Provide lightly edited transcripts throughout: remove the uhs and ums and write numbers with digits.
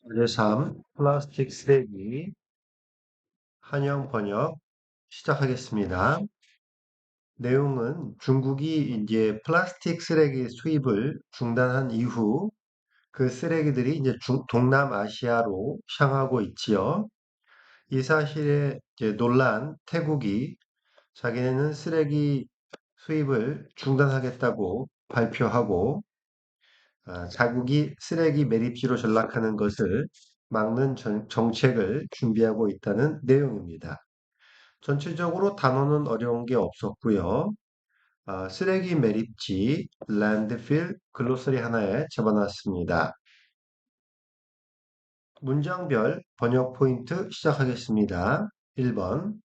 문제 3. 플라스틱 쓰레기 한영 번역 시작하겠습니다. 내용은 중국이 이제 플라스틱 쓰레기 수입을 중단한 이후 그 쓰레기들이 이제 동남아시아로 향하고 있지요. 이 사실에 이제 놀란 태국이 자기네는 쓰레기 수입을 중단하겠다고 발표하고 자국이 쓰레기 매립지로 전락하는 것을 막는 정책을 준비하고 있다는 내용입니다. 전체적으로 단어는 어려운 게 없었고요. 쓰레기 매립지, 랜드필, 글로서리 하나에 집어놨습니다. 문장별 번역 포인트 시작하겠습니다. 1번.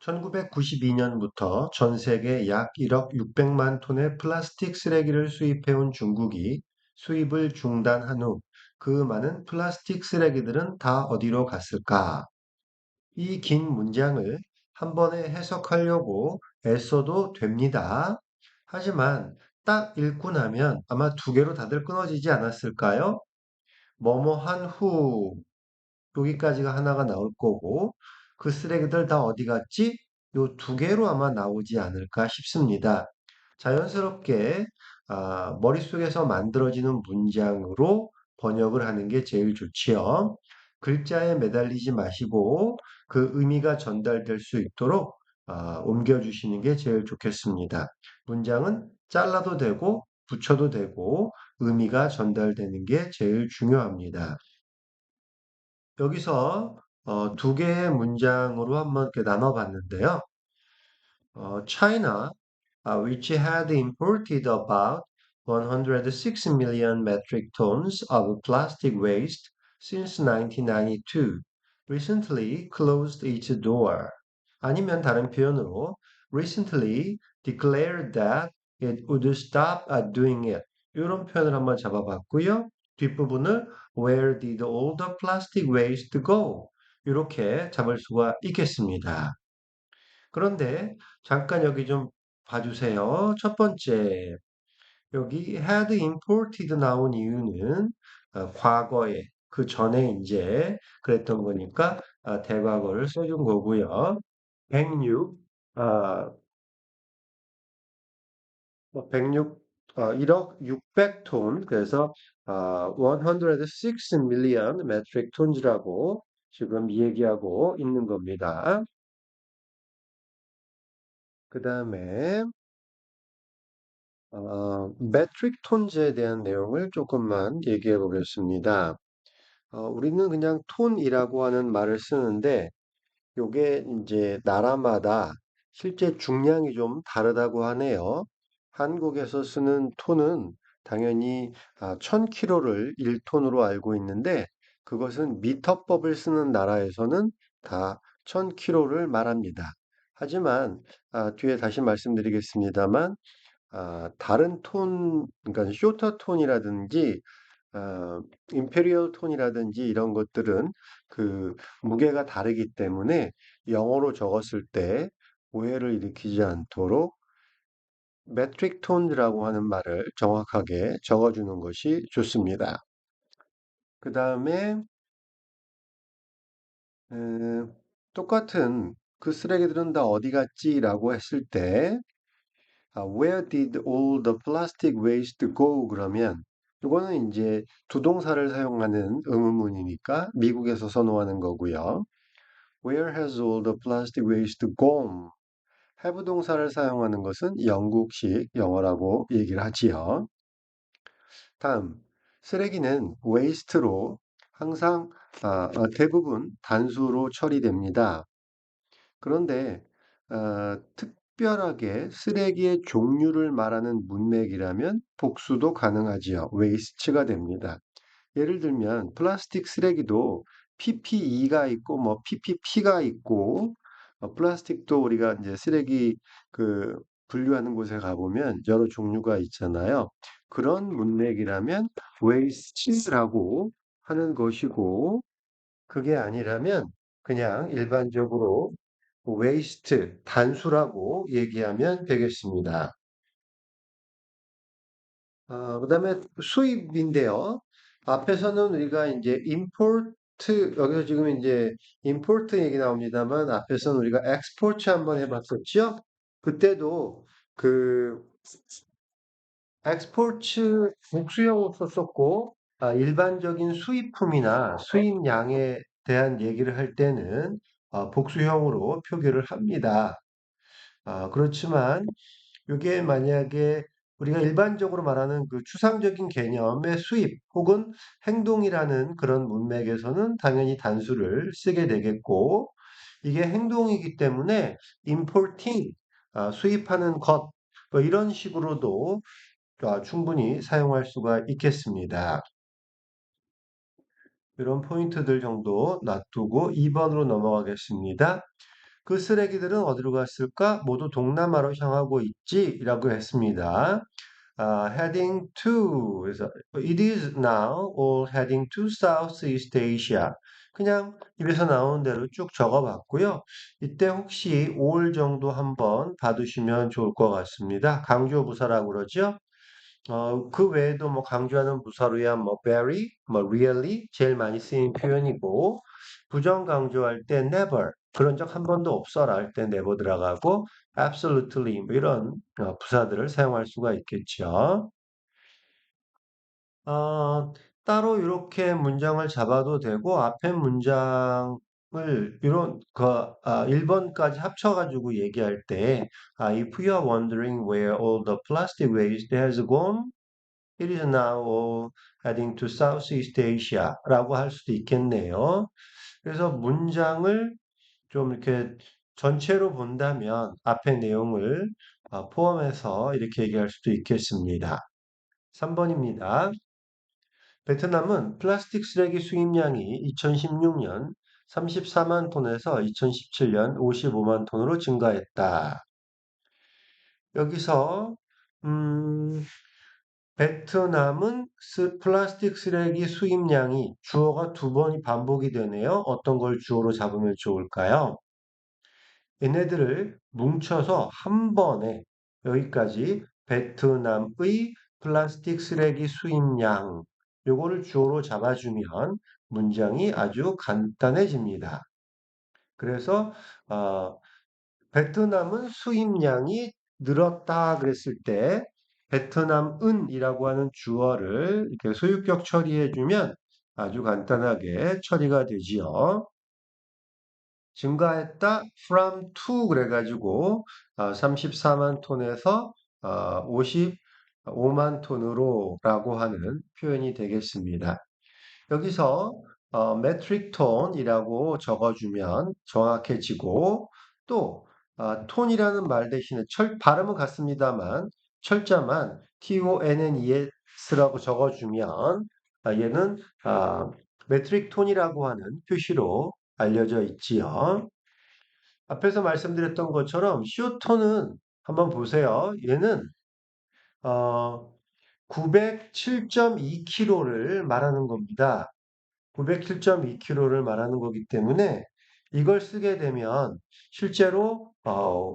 1992년부터 전 세계 약 1억 600만 톤의 플라스틱 쓰레기를 수입해온 중국이 수입을 중단한 후 그 많은 플라스틱 쓰레기들은 다 어디로 갔을까? 이 긴 문장을 한 번에 해석하려고 애써도 됩니다. 하지만 딱 읽고 나면 아마 두 개로 다들 끊어지지 않았을까요? 뭐뭐 한 후, 여기까지가 하나가 나올 거고, 그 쓰레기들 다 어디 갔지? 요 두 개로 아마 나오지 않을까 싶습니다. 자연스럽게 머릿속에서 만들어지는 문장으로 번역을 하는 게 제일 좋지요. 글자에 매달리지 마시고 그 의미가 전달될 수 있도록 옮겨주시는 게 제일 좋겠습니다. 문장은 잘라도 되고 붙여도 되고 의미가 전달되는 게 제일 중요합니다. 여기서 두 개의 문장으로 한번 이렇게 나눠봤는데요. China, which had imported about 106 million metric tons of plastic waste since 1992, recently closed its door. 아니면 다른 표현으로 recently declared that it would stop doing it. 이런 표현을 한번 잡아봤고요. 뒷부분을 Where did all the plastic waste go? 이렇게 잡을 수가 있겠습니다. 그런데 잠깐 여기 좀 봐주세요. 첫 번째, 여기 had imported 나온 이유는 과거에 그 전에 이제 그랬던 거니까 대과거를 써준 거고요. 106, 아, 106, 1억 600톤, 그래서 106 million metric tons라고 지금 얘기하고 있는 겁니다. 그 다음에 metric tons에 대한 내용을 조금만 얘기해 보겠습니다. 우리는 그냥 톤이라고 하는 말을 쓰는데 요게 이제 나라마다 실제 중량이 좀 다르다고 하네요. 한국에서 쓰는 톤은 당연히 1000kg를 1톤으로 알고 있는데 그것은 미터법을 쓰는 나라에서는 다 1000kg를 말합니다. 하지만 뒤에 다시 말씀드리겠습니다만 다른 톤, 그러니까 쇼터 톤이라든지 어, 임페리얼 톤이라든지 이런 것들은 그 무게가 다르기 때문에 영어로 적었을 때 오해를 일으키지 않도록 메트릭 톤이라고 하는 말을 정확하게 적어주는 것이 좋습니다. 그 다음에 똑같은 그 쓰레기들은 다 어디 갔지라고 했을 때 Where did all the plastic waste go? 그러면 이거는 이제 두 동사를 사용하는 의문문이니까 미국에서 선호하는 거고요. Where has all the plastic waste gone? have 동사를 사용하는 것은 영국식 영어라고 얘기를 하지요. 다음, 쓰레기는 waste로 항상 대부분 단수로 처리됩니다. 그런데 특별하게 쓰레기의 종류를 말하는 문맥이라면 복수도 가능하지요. waste가 됩니다. 예를 들면 플라스틱 쓰레기도 PPE가 있고 뭐 PPP가 있고 플라스틱도 우리가 이제 쓰레기 그 분류하는 곳에 가보면 여러 종류가 있잖아요. 그런 문맥이라면 waste라고 하는 것이고 그게 아니라면 그냥 일반적으로 waste, 단수라고 얘기하면 되겠습니다. 그다음에 수입인데요. 앞에서는 우리가 이제 여기서 지금 이제 import 얘기 나옵니다만 앞에서는 우리가 export 한번 해봤었죠? 그때도 그 export's 복수형으로 썼었고, 일반적인 수입품이나 수입량에 대한 얘기를 할 때는 복수형으로 표기를 합니다. 그렇지만 이게 만약에 우리가 일반적으로 말하는 그 추상적인 개념의 수입 혹은 행동이라는 그런 문맥에서는 당연히 단수를 쓰게 되겠고, 이게 행동이기 때문에 importing, 수입하는 것, 뭐 이런 식으로도 충분히 사용할 수가 있겠습니다. 이런 포인트들 정도 놔두고 2번으로 넘어가겠습니다. 그 쓰레기들은 어디로 갔을까? 모두 동남아로 향하고 있지? 라고 했습니다. heading to, 그래서 it is now all heading to Southeast Asia. 그냥 입에서 나오는 대로 쭉 적어봤고요. 이때 혹시 all 정도 한번 봐두시면 좋을 것 같습니다. 강조 부사라고 그러죠. 그 외에도 뭐 강조하는 부사로야 뭐 very, 뭐 really 제일 많이 쓰인 표현이고 부정 강조할 때 never 그런 적 한 번도 없어라 할 때 never 들어가고 absolutely 뭐 이런 부사들을 사용할 수가 있겠죠. 어, 따로 이렇게 문장을 잡아도 되고 앞에 문장을 이런 1번까지 합쳐가지고 얘기할 때 if you are wondering where all the plastic waste has gone It is now all heading to Southeast Asia라고 할 수도 있겠네요. 그래서 문장을 좀 이렇게 전체로 본다면 앞의 내용을 포함해서 이렇게 얘기할 수도 있겠습니다. 3번입니다. 베트남은 플라스틱 쓰레기 수입량이 2016년 34만 톤에서 2017년 55만 톤으로 증가했다. 여기서 베트남은 플라스틱 쓰레기 수입량이 주어가 두 번이 반복이 되네요. 어떤 걸 주어로 잡으면 좋을까요? 얘네들을 뭉쳐서 한 번에 여기까지 베트남의 플라스틱 쓰레기 수입량 요거를 주어로 잡아주면 문장이 아주 간단해집니다. 그래서 어, 베트남은 수입량이 늘었다 그랬을 때 베트남은이라고 하는 주어를 이렇게 소유격 처리해주면 아주 간단하게 처리가 되지요. 증가했다 from to 그래가지고 34만 톤에서 55만 톤으로라고 하는 표현이 되겠습니다. 여기서 metric ton이라고 적어주면 정확해지고 또 톤이라는 말 대신에 발음은 같습니다만 철자만 TONNES라고 적어주면 얘는 metric ton이라고 하는 표시로 알려져 있지요. 앞에서 말씀드렸던 것처럼 쇼톤은 한번 보세요. 얘는 907.2kg를 말하는 겁니다. 907.2kg를 말하는 거기 때문에 이걸 쓰게 되면 실제로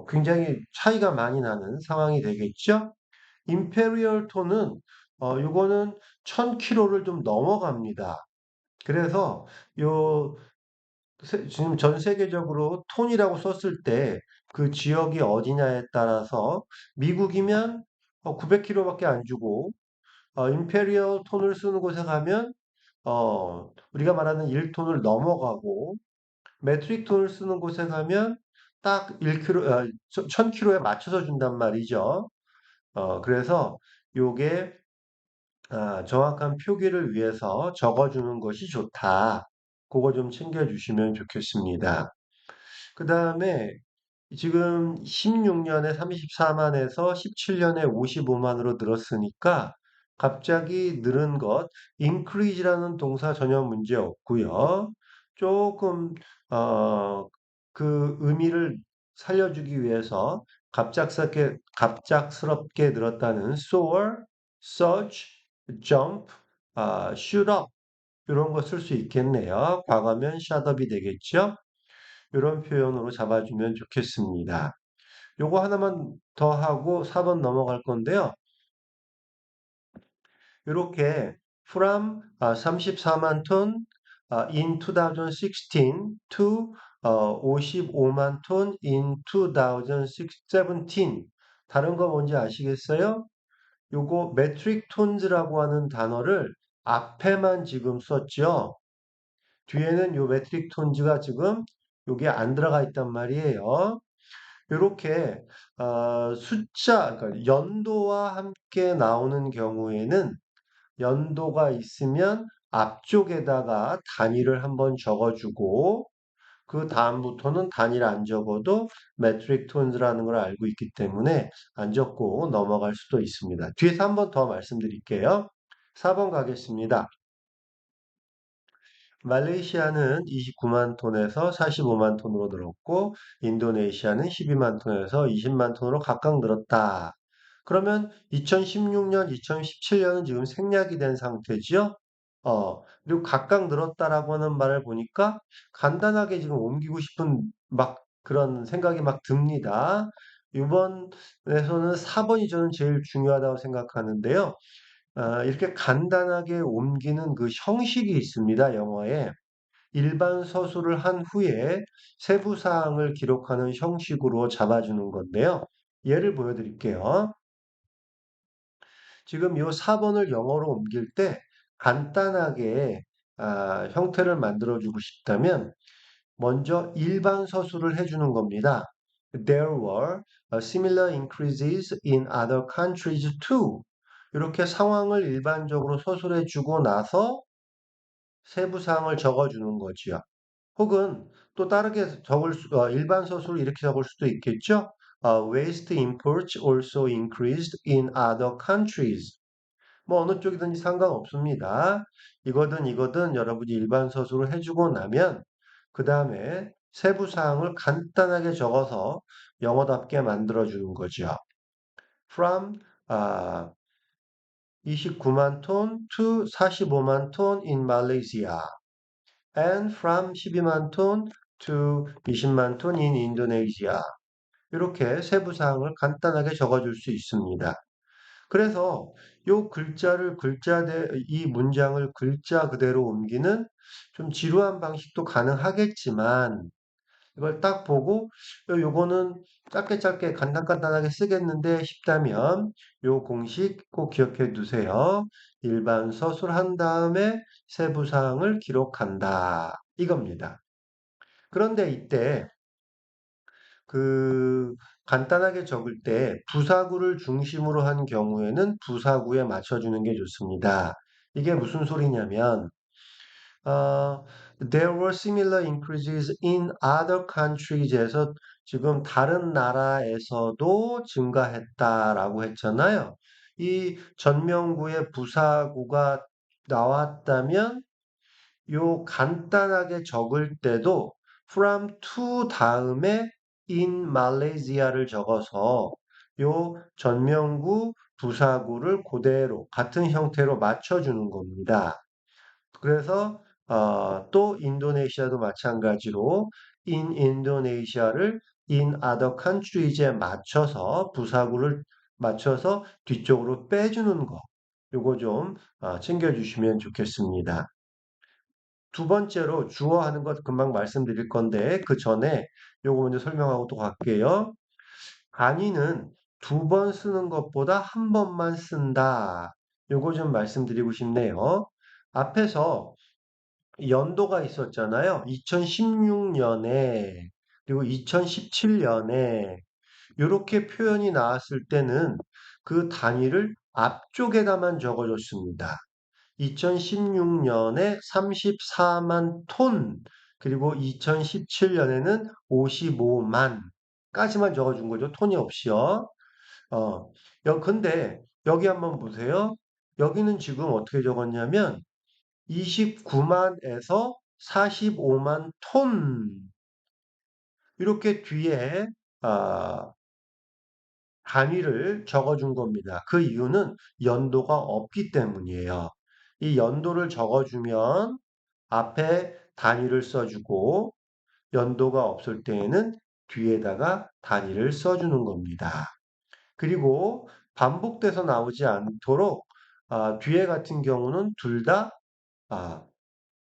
굉장히 차이가 많이 나는 상황이 되겠죠. 임페리얼 톤은 요거는 1000kg를 좀 넘어갑니다. 그래서 요 지금 전 세계적으로 톤이라고 썼을 때 그 지역이 어디냐에 따라서 미국이면 900kg밖에 안 주고 임페리얼 톤을 쓰는 곳에 가면 우리가 말하는 1톤을 넘어가고 메트릭 톤을 쓰는 곳에 가면 딱 1kg, 1000kg에 맞춰서 준단 말이죠. 그래서 요게 정확한 표기를 위해서 적어주는 것이 좋다. 그거 좀 챙겨주시면 좋겠습니다. 그 다음에 지금 16년에 34만에서 17년에 55만으로 늘었으니까 갑자기 늘은 것, increase라는 동사 전혀 문제 없고요. 조금 그 의미를 살려주기 위해서 갑작스럽게 늘었다는 soar, surge, jump, shoot up 이런 거 쓸 수 있겠네요. 과거면 shut up이 되겠죠. 이런 표현으로 잡아주면 좋겠습니다. 요거 하나만 더 하고 4번 넘어갈 건데요. 이렇게 from 34만 톤 in 2016 to 55만 톤 in 2017. 다른 거 뭔지 아시겠어요? 요거 메트릭 톤즈라고 하는 단어를 앞에만 지금 썼죠. 뒤에는 요 메트릭 톤즈가 지금 요게 안 들어가 있단 말이에요. 이렇게 숫자, 그러니까 연도와 함께 나오는 경우에는 연도가 있으면 앞쪽에다가 단위를 한번 적어주고 그 다음부터는 단위를 안 적어도 메트릭 톤즈라는 걸 알고 있기 때문에 안 적고 넘어갈 수도 있습니다. 뒤에서 한번 더 말씀드릴게요. 4번 가겠습니다. 말레이시아는 29만 톤에서 45만 톤으로 늘었고, 인도네시아는 12만 톤에서 20만 톤으로 각각 늘었다. 그러면 2016년, 2017년은 지금 생략이 된 상태지요? 그리고 각각 늘었다라고 하는 말을 보니까 간단하게 지금 옮기고 싶은 막 그런 생각이 막 듭니다. 이번에서는 4번이 저는 제일 중요하다고 생각하는데요. 이렇게 간단하게 옮기는 그 형식이 있습니다, 영어에. 일반 서술을 한 후에 세부 사항을 기록하는 형식으로 잡아주는 건데요. 예를 보여드릴게요. 지금 이 4번을 영어로 옮길 때 간단하게 형태를 만들어주고 싶다면 먼저 일반 서술을 해주는 겁니다. There were similar increases in other countries too. 이렇게 상황을 일반적으로 서술해주고 나서 세부 사항을 적어주는 거지요. 혹은 또 다르게 일반 서술을 이렇게 적을 수도 있겠죠. Waste imports also increased in other countries. 뭐 어느 쪽이든지 상관없습니다. 이거든 이거든 여러분이 일반 서술을 해주고 나면 그 다음에 세부 사항을 간단하게 적어서 영어답게 만들어주는 거죠. From 29만 톤 to 45만 톤 in Malaysia. and from 12만 톤 to 20만 톤 in Indonesia. 이렇게 세부 사항을 간단하게 적어줄 수 있습니다. 그래서 이 문장을 글자 그대로 옮기는 좀 지루한 방식도 가능하겠지만 이걸 딱 보고 요거는 짧게 짧게 간단간단하게 쓰겠는데 싶다면 요 공식 꼭 기억해 두세요. 일반 서술한 다음에 세부 사항을 기록한다. 이겁니다. 그런데 이때 그 간단하게 적을 때 부사구를 중심으로 한 경우에는 부사구에 맞춰주는 게 좋습니다. 이게 무슨 소리냐면 어, there were similar increases in other countries에서 지금 다른 나라에서도 증가했다라고 했잖아요. 이 전명구의 부사구가 나왔다면 요 간단하게 적을 때도 from to 다음에 in Malaysia를 적어서 요 전명구 부사구를 그대로 같은 형태로 맞춰주는 겁니다. 그래서 또 인도네시아도 마찬가지로 in Indonesia를 in other countries에 맞춰서 부사구를 맞춰서 뒤쪽으로 빼주는 거. 요거 좀 챙겨주시면 좋겠습니다. 두 번째로 주어 하는 것 금방 말씀드릴 건데 그 전에 요거 먼저 설명하고 또 갈게요. 간이는 두 번 쓰는 것보다 한 번만 쓴다. 요거 좀 말씀드리고 싶네요. 앞에서 연도가 있었잖아요. 2016년에 그리고 2017년에 이렇게 표현이 나왔을 때는 그 단위를 앞쪽에다만 적어줬습니다. 2016년에 34만 톤, 그리고 2017년에는 55만까지만 적어준 거죠. 톤이 없이요. 어, 근데 여기 한번 보세요. 여기는 지금 어떻게 적었냐면 29만에서 45만 톤 이렇게 뒤에 아, 단위를 적어준 겁니다. 그 이유는 연도가 없기 때문이에요. 이 연도를 적어주면 앞에 단위를 써주고 연도가 없을 때에는 뒤에다가 단위를 써주는 겁니다. 그리고 반복돼서 나오지 않도록 뒤에 같은 경우는 둘 다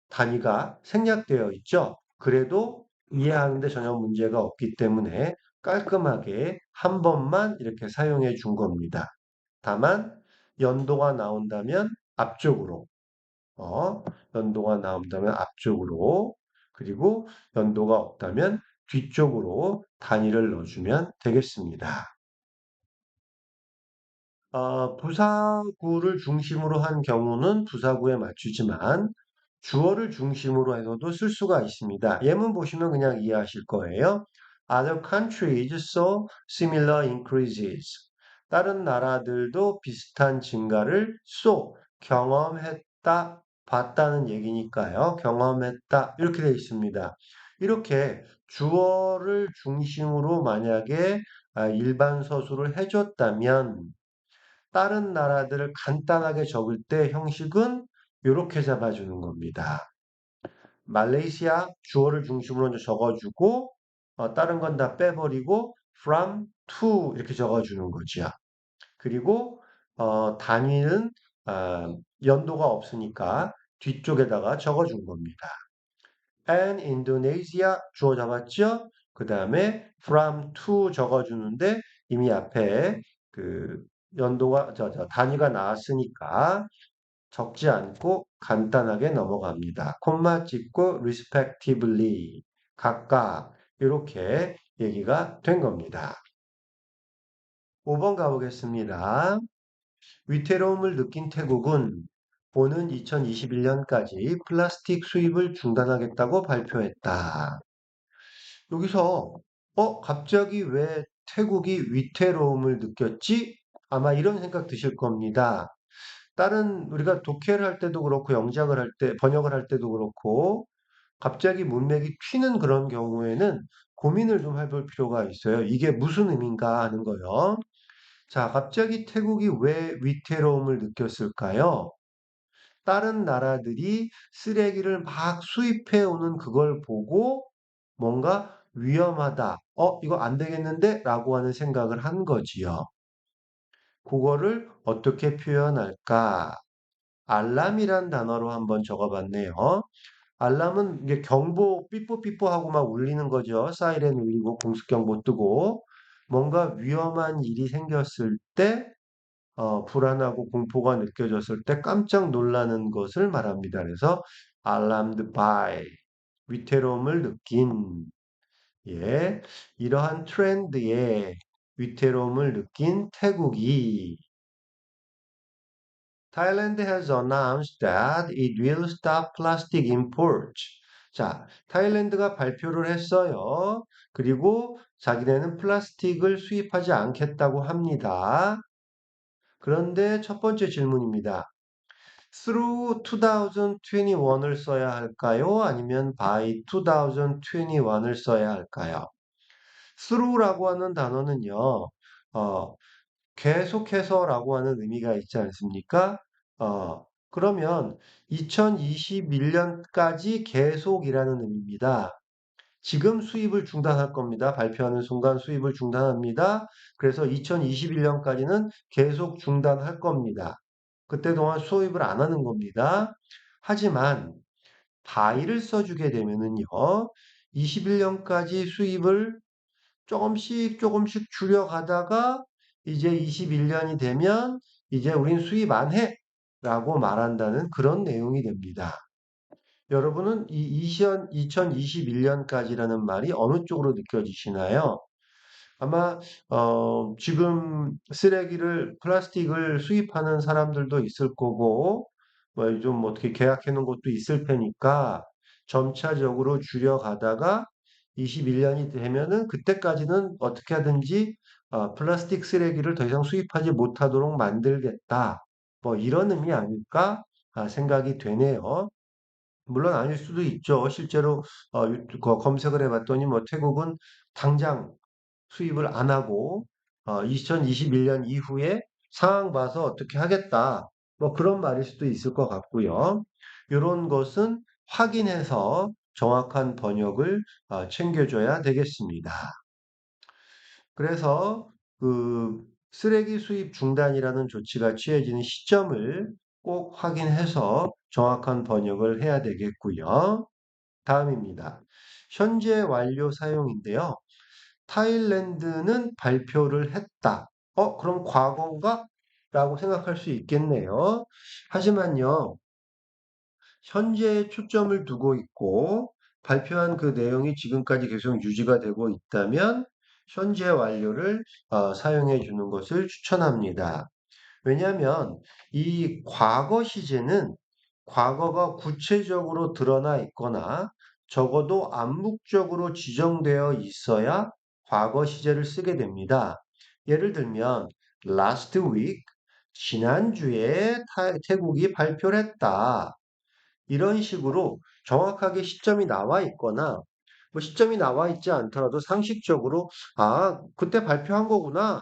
단위가 생략되어 있죠. 그래도 이해하는데 전혀 문제가 없기 때문에 깔끔하게 한 번만 이렇게 사용해 준 겁니다. 다만 연도가 나온다면 앞쪽으로, 어, 연도가 나온다면 앞쪽으로, 그리고 연도가 없다면 뒤쪽으로 단위를 넣어주면 되겠습니다. 부사구를 중심으로 한 경우는 부사구에 맞추지만 주어를 중심으로 해서도 쓸 수가 있습니다. 예문 보시면 그냥 이해하실 거예요. Other countries saw similar increases. 다른 나라들도 비슷한 증가를 경험했다, 봤다는 얘기니까요. 경험했다 이렇게 되어 있습니다. 이렇게 주어를 중심으로 만약에 일반 서술을 해줬다면 다른 나라들을 간단하게 적을 때 형식은 이렇게 잡아주는 겁니다. 말레이시아 주어를 중심으로 이제 적어주고 다른 건 다 빼버리고 from to 이렇게 적어주는 거죠. 그리고 단위는 연도가 없으니까 뒤쪽에다가 적어준 겁니다. and Indonesia 주어 잡았죠? 그 다음에 from to 적어주는데 이미 앞에 그 연도가 단위가 나왔으니까 적지 않고 간단하게 넘어갑니다. 콤마 찍고 respectively 각각 이렇게 얘기가 된 겁니다. 5번 가보겠습니다. 위태로움을 느낀 태국은 오는 2021년까지 플라스틱 수입을 중단하겠다고 발표했다. 여기서 갑자기 왜 태국이 위태로움을 느꼈지? 아마 이런 생각 드실 겁니다. 다른 우리가 독해를 할 때도 그렇고 영작을 할 때, 번역을 할 때도 그렇고 갑자기 문맥이 튀는 그런 경우에는 고민을 좀 해볼 필요가 있어요. 이게 무슨 의미인가 하는 거요. 자, 갑자기 태국이 왜 위태로움을 느꼈을까요? 다른 나라들이 쓰레기를 막 수입해 오는 그걸 보고 뭔가 위험하다. 이거 안 되겠는데? 라고 하는 생각을 한 거지요. 그거를 어떻게 표현할까? 알람이란 단어로 한번 적어봤네요. 알람은 이게 경보 삐뽀삐뽀 하고 막 울리는 거죠. 사이렌 울리고 공습경보 뜨고 뭔가 위험한 일이 생겼을 때 불안하고 공포가 느껴졌을 때 깜짝 놀라는 것을 말합니다. 그래서 alarmed by 위태로움을 느낀 예, 이러한 트렌드에 위태로움을 느낀 태국이 Thailand has announced that it will stop plastic imports. 자, 타일랜드가 발표를 했어요. 그리고 자기네는 플라스틱을 수입하지 않겠다고 합니다. 그런데 첫 번째 질문입니다. through 2021을 써야 할까요? 아니면 by 2021을 써야 할까요? through라고 하는 단어는요, 어, 계속해서라고 하는 의미가 있지 않습니까? 그러면 2021년까지 계속이라는 의미입니다. 지금 수입을 중단할 겁니다. 발표하는 순간 수입을 중단합니다. 그래서 2021년까지는 계속 중단할 겁니다. 그때 동안 수입을 안 하는 겁니다. 하지만 by를 써주게 되면은요, 21년까지 수입을 조금씩 조금씩 줄여가다가 이제 21년이 되면 이제 우린 수입 안 해! 라고 말한다는 그런 내용이 됩니다. 여러분은 이 2021년까지라는 말이 어느 쪽으로 느껴지시나요? 아마 지금 쓰레기를 플라스틱을 수입하는 사람들도 있을 거고 뭐 좀 어떻게 계약해 놓은 것도 있을 테니까 점차적으로 줄여가다가 21년이 되면은 그때까지는 어떻게 하든지 플라스틱 쓰레기를 더 이상 수입하지 못하도록 만들겠다. 뭐 이런 의미 아닐까 생각이 되네요. 물론 아닐 수도 있죠. 실제로 검색을 해봤더니 뭐 태국은 당장 수입을 안 하고 2021년 이후에 상황 봐서 어떻게 하겠다. 뭐 그런 말일 수도 있을 것 같고요. 이런 것은 확인해서 정확한 번역을 챙겨줘야 되겠습니다. 그래서 그 쓰레기 수입 중단이라는 조치가 취해지는 시점을 꼭 확인해서 정확한 번역을 해야 되겠고요. 다음입니다. 현재 완료 사용인데요. 타일랜드는 발표를 했다. 그럼 과거인가? 라고 생각할 수 있겠네요. 하지만요, 현재에 초점을 두고 있고 발표한 그 내용이 지금까지 계속 유지가 되고 있다면 현재 완료를 사용해 주는 것을 추천합니다. 왜냐하면 이 과거 시제는 과거가 구체적으로 드러나 있거나 적어도 암묵적으로 지정되어 있어야 과거 시제를 쓰게 됩니다. 예를 들면 last week, 지난주에 태국이 발표를 했다. 이런 식으로 정확하게 시점이 나와 있거나 뭐 시점이 나와 있지 않더라도 상식적으로 그때 발표한 거구나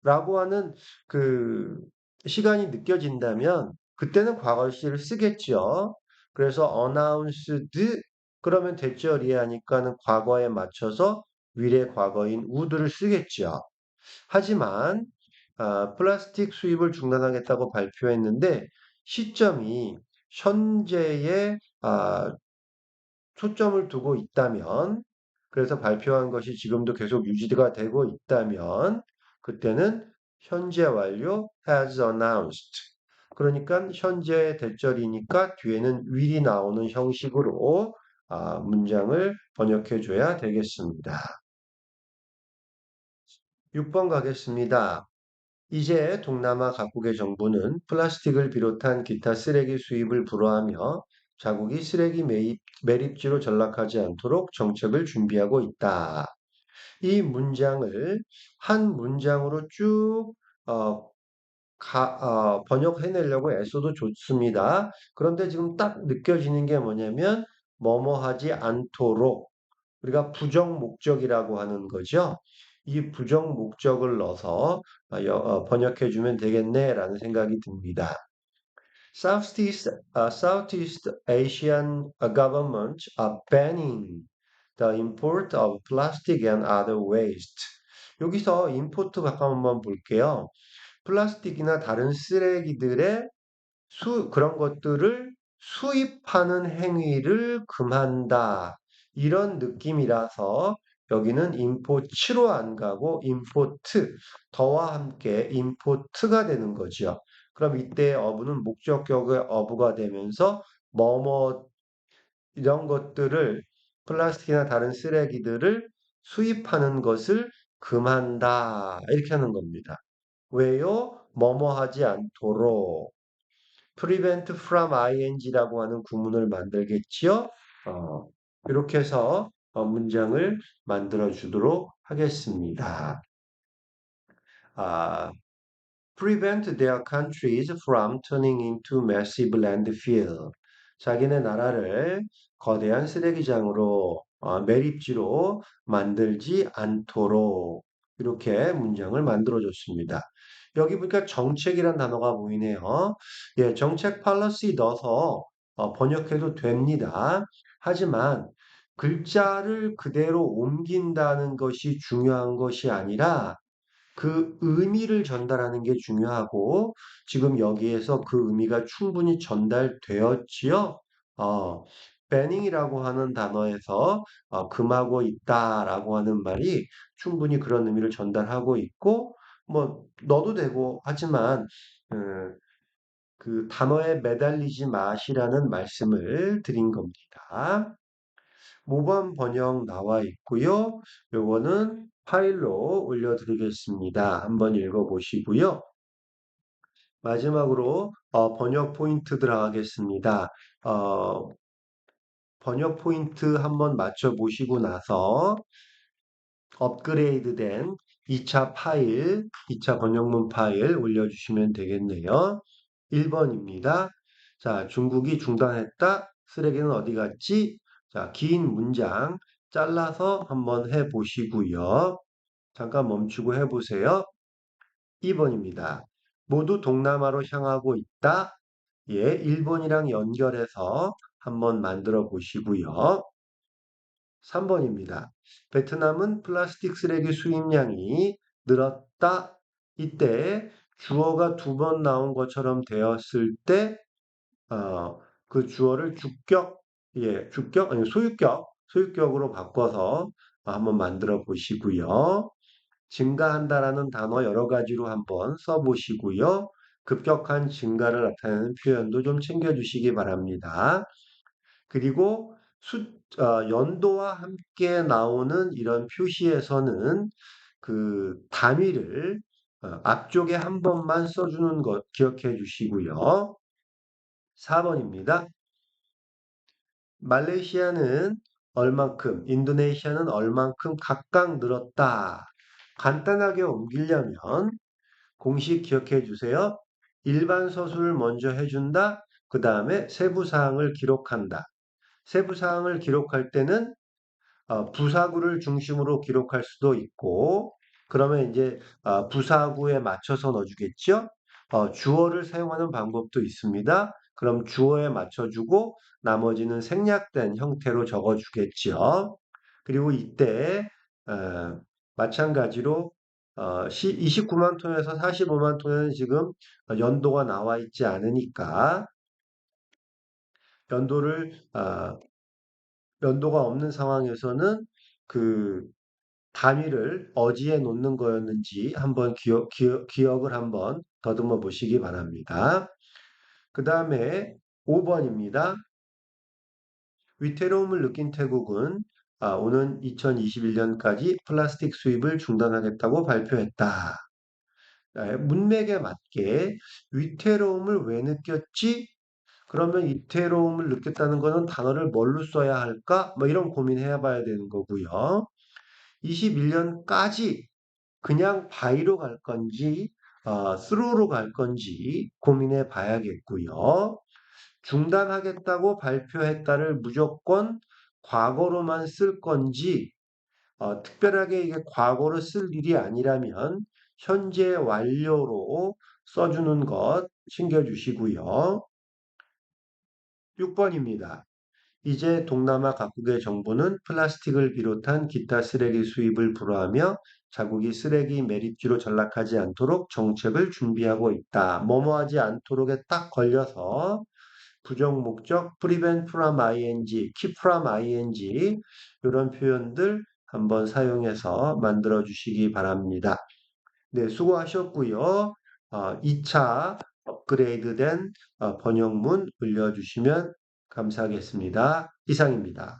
라고 하는 그 시간이 느껴진다면 그때는 과거 시를 쓰겠죠. 그래서 announced 그러면 됐죠. 리하니까는 과거에 맞춰서 미래 과거인 would를 쓰겠죠. 하지만 플라스틱 수입을 중단하겠다고 발표했는데 시점이 현재에 초점을 두고 있다면, 그래서 발표한 것이 지금도 계속 유지가 되고 있다면, 그때는 현재 완료 has announced. 그러니까 현재 대절이니까 뒤에는 will이 나오는 형식으로 문장을 번역해 줘야 되겠습니다. 6번 가겠습니다. 이제 동남아 각국의 정부는 플라스틱을 비롯한 기타 쓰레기 수입을 불허하며 자국이 쓰레기 매립지로 전락하지 않도록 정책을 준비하고 있다. 이 문장을 한 문장으로 쭉 어, 번역해내려고 애써도 좋습니다. 그런데 지금 딱 느껴지는 게 뭐냐면 뭐뭐 하지 않도록 우리가 부정 목적이라고 하는 거죠. 이 부정 목적을 넣어서 번역해 주면 되겠네라는 생각이 듭니다. Southeast Asian governments are banning the import of plastic and other waste. 여기서 import 잠깐 한번 볼게요. 플라스틱이나 다른 쓰레기들의 그런 것들을 수입하는 행위를 금한다. 이런 느낌이라서 여기는 임포츠로 안 가고 임포트, 더와 함께 임포트가 되는 거죠. 그럼 이때 어부는 목적격의 어부가 되면서 뭐뭐 이런 것들을 플라스틱이나 다른 쓰레기들을 수입하는 것을 금한다. 이렇게 하는 겁니다. 왜요? 뭐뭐 하지 않도록. prevent from ing라고 하는 구문을 만들겠지요. 어, 이렇게 해서 문장을 만들어 주도록 하겠습니다. 아, prevent their countries from turning into massive landfill. 자기네 나라를 거대한 쓰레기장으로 매립지로 만들지 않도록 이렇게 문장을 만들어 줬습니다. 여기 보니까 정책이란 단어가 보이네요. 예, 정책 policy 넣어서 번역해도 됩니다. 하지만 글자를 그대로 옮긴다는 것이 중요한 것이 아니라 그 의미를 전달하는 게 중요하고 지금 여기에서 그 의미가 충분히 전달되었지요. 어, banning이라고 하는 단어에서 금하고 있다라고 하는 말이 충분히 그런 의미를 전달하고 있고 뭐 넣어도 되고 하지만 음, 그 단어에 매달리지 마시라는 말씀을 드린 겁니다. 모범 번역 나와 있고요. 요거는 파일로 올려드리겠습니다. 한번 읽어보시고요. 마지막으로 번역 포인트 들어가겠습니다. 어, 번역 포인트 한번 맞춰보시고 나서 업그레이드된 2차 파일, 2차 번역문 파일 올려주시면 되겠네요. 1번입니다. 자, 중국이 중단했다. 쓰레기는 어디 갔지? 자, 긴 문장 잘라서 한번 해보시고요. 잠깐 멈추고 해보세요. 2번입니다. 모두 동남아로 향하고 있다. 예, 일본이랑 연결해서 한번 만들어 보시고요. 3번입니다. 베트남은 플라스틱 쓰레기 수입량이 늘었다. 이때 주어가 두 번 나온 것처럼 되었을 때, 그 주어를 주격, 주격, 아니 소유격으로 바꿔서 한번 만들어 보시고요. 증가한다라는 단어 여러 가지로 한번 써보시고요. 급격한 증가를 나타내는 표현도 좀 챙겨주시기 바랍니다. 그리고 연도와 함께 나오는 이런 표시에서는 그 단위를 앞쪽에 한 번만 써주는 것 기억해 주시고요. 4번입니다. 말레이시아는 얼만큼, 인도네시아는 얼만큼 각각 늘었다. 간단하게 옮기려면 공식 기억해 주세요. 일반 서술을 먼저 해준다. 그 다음에 세부사항을 기록한다. 세부사항을 기록할 때는 부사구를 중심으로 기록할 수도 있고, 그러면 이제 부사구에 맞춰서 넣어주겠죠? 주어를 사용하는 방법도 있습니다. 그럼 주어에 맞춰주고 나머지는 생략된 형태로 적어주겠죠. 그리고 이때 마찬가지로 29만 톤에서 45만 톤에는 지금 연도가 나와 있지 않으니까 연도를 연도가 없는 상황에서는 그 단위를 어디에 놓는 거였는지 한번 기억을 한번 더듬어 보시기 바랍니다. 그 다음에 5번입니다. 위태로움을 느낀 태국은 오는 2021년까지 플라스틱 수입을 중단하겠다고 발표했다. 문맥에 맞게 위태로움을 왜 느꼈지? 그러면 위태로움을 느꼈다는 것은 단어를 뭘로 써야 할까? 뭐 이런 고민해야 봐야 되는 거고요. 21년까지 그냥 바이로 갈 건지, 스루로 갈 건지 고민해 봐야겠고요. 중단하겠다고 발표했다를 무조건 과거로만 쓸 건지, 특별하게 이게 과거로 쓸 일이 아니라면 현재 완료로 써주는 것 챙겨주시고요. 6번입니다. 이제 동남아 각국의 정부는 플라스틱을 비롯한 기타 쓰레기 수입을 불허하며 자국이 쓰레기 매립지로 전락하지 않도록 정책을 준비하고 있다. 뭐뭐하지 않도록에 딱 걸려서 부정 목적 prevent from ing, keep from ing 이런 표현들 한번 사용해서 만들어 주시기 바랍니다. 네, 수고하셨고요. 2차 업그레이드된 번역문 올려주시면 감사하겠습니다. 이상입니다.